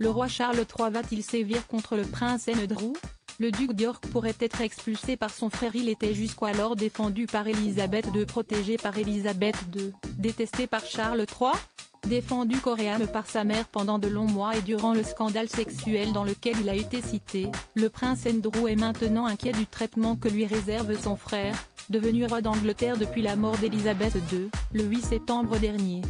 Le roi Charles III va-t-il sévir contre le prince Andrew? Le duc d'York pourrait être expulsé par son frère. Il était jusqu'alors défendu par Élisabeth II, protégé par Élisabeth II, détesté par Charles III. Défendu coréen par sa mère pendant de longs mois et durant le scandale sexuel dans lequel il a été cité, le prince Andrew est maintenant inquiet du traitement que lui réserve son frère, devenu roi d'Angleterre depuis la mort d'Élisabeth II, le 8 septembre dernier.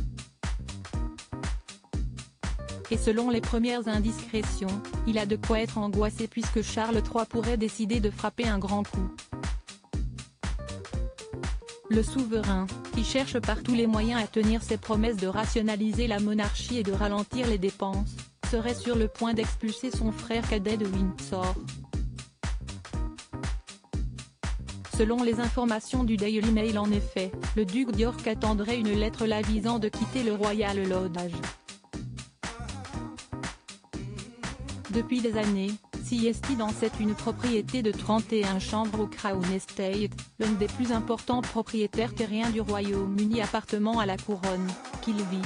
Et selon les premières indiscrétions, il a de quoi être angoissé puisque Charles III pourrait décider de frapper un grand coup. Le souverain, qui cherche par tous les moyens à tenir ses promesses de rationaliser la monarchie et de ralentir les dépenses, serait sur le point d'expulser son frère cadet de Windsor. Selon les informations du Daily Mail, en effet, le duc d'York attendrait une lettre l'avisant de quitter le Royal Lodge. Depuis des années, CST dans une propriété de 31 chambres au Crown Estate, l'un des plus importants propriétaires terriens du Royaume-Uni appartenant à la couronne, qu'il vit.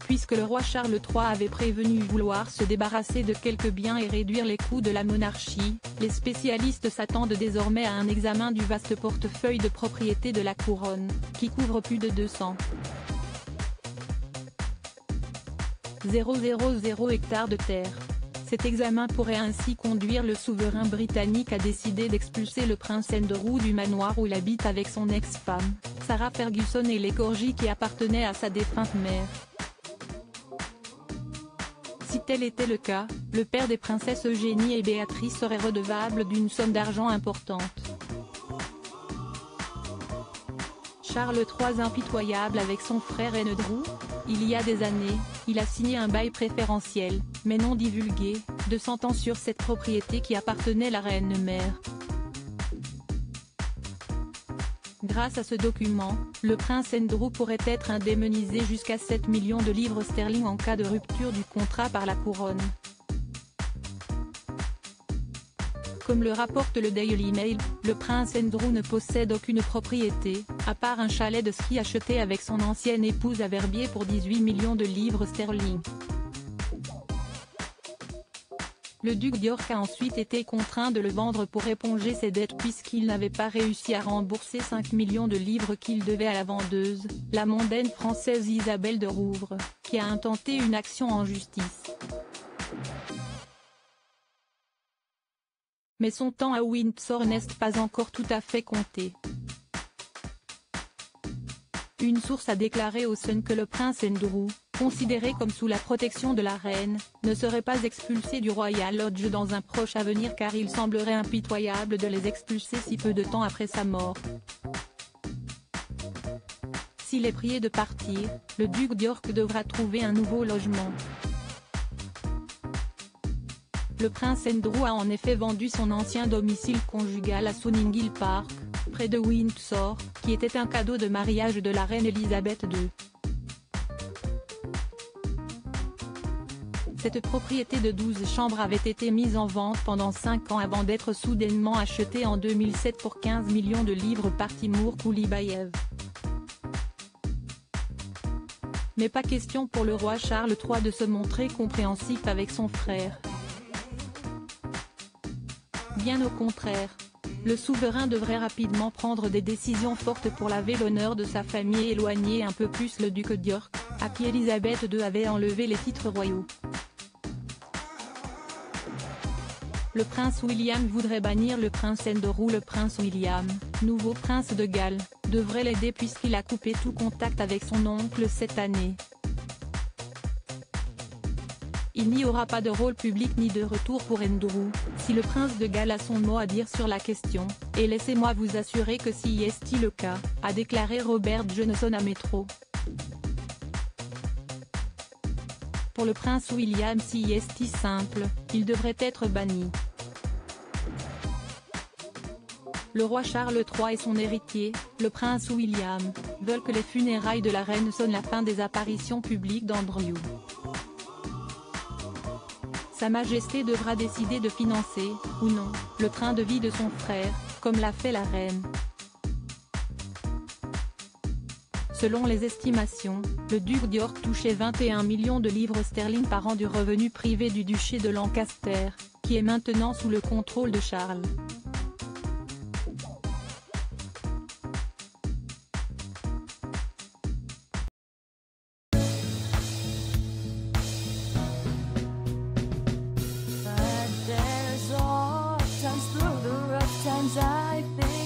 Puisque le roi Charles III avait prévenu vouloir se débarrasser de quelques biens et réduire les coûts de la monarchie, les spécialistes s'attendent désormais à un examen du vaste portefeuille de propriétés de la couronne, qui couvre plus de 200 000 hectares de terre. Cet examen pourrait ainsi conduire le souverain britannique à décider d'expulser le prince Andrew du manoir où il habite avec son ex-femme, Sarah Ferguson, et les corgis qui appartenaient à sa défunte mère. Si tel était le cas, le père des princesses Eugénie et Béatrice serait redevable d'une somme d'argent importante. Charles III impitoyable avec son frère Andrew? Il y a des années, il a signé un bail préférentiel, mais non divulgué, de 100 ans sur cette propriété qui appartenait à la reine-mère. Grâce à ce document, le prince Andrew pourrait être indemnisé jusqu'à 7 millions de livres sterling en cas de rupture du contrat par la couronne. Comme le rapporte le Daily Mail, le prince Andrew ne possède aucune propriété, à part un chalet de ski acheté avec son ancienne épouse à Verbier pour 18 millions de livres sterling. Le duc d'York a ensuite été contraint de le vendre pour éponger ses dettes puisqu'il n'avait pas réussi à rembourser 5 millions de livres qu'il devait à la vendeuse, la mondaine française Isabelle de Rouvre, qui a intenté une action en justice. Mais son temps à Windsor n'est pas encore tout à fait compté. Une source a déclaré au Sun que le prince Andrew, considéré comme sous la protection de la reine, ne serait pas expulsé du Royal Lodge dans un proche avenir car il semblerait impitoyable de les expulser si peu de temps après sa mort. S'il est prié de partir, le duc d'York devra trouver un nouveau logement. Le prince Andrew a en effet vendu son ancien domicile conjugal à Sunninghill Park, près de Windsor, qui était un cadeau de mariage de la reine Élisabeth II. Cette propriété de 12 chambres avait été mise en vente pendant 5 ans avant d'être soudainement achetée en 2007 pour 15 millions de livres par Timur Koulibayev. Mais pas question pour le roi Charles III de se montrer compréhensif avec son frère. Bien au contraire, le souverain devrait rapidement prendre des décisions fortes pour laver l'honneur de sa famille et éloigner un peu plus le duc d'York, à qui Élisabeth II avait enlevé les titres royaux. Le prince William voudrait bannir le prince Andrew. Le prince William, nouveau prince de Galles, devrait l'aider puisqu'il a coupé tout contact avec son oncle cette année. Il n'y aura pas de rôle public ni de retour pour Andrew, si le prince de Galles a son mot à dire sur la question, et laissez-moi vous assurer que si est le cas, a déclaré Robert Johnson à Metro. Pour le prince William, si est simple, il devrait être banni. Le roi Charles III et son héritier, le prince William, veulent que les funérailles de la reine sonnent la fin des apparitions publiques d'Andrew. Sa Majesté devra décider de financer, ou non, le train de vie de son frère, comme l'a fait la reine. Selon les estimations, le duc d'York touchait 21 millions de livres sterling par an du revenu privé du duché de Lancaster, qui est maintenant sous le contrôle de Charles. But there's all times through the rough times I think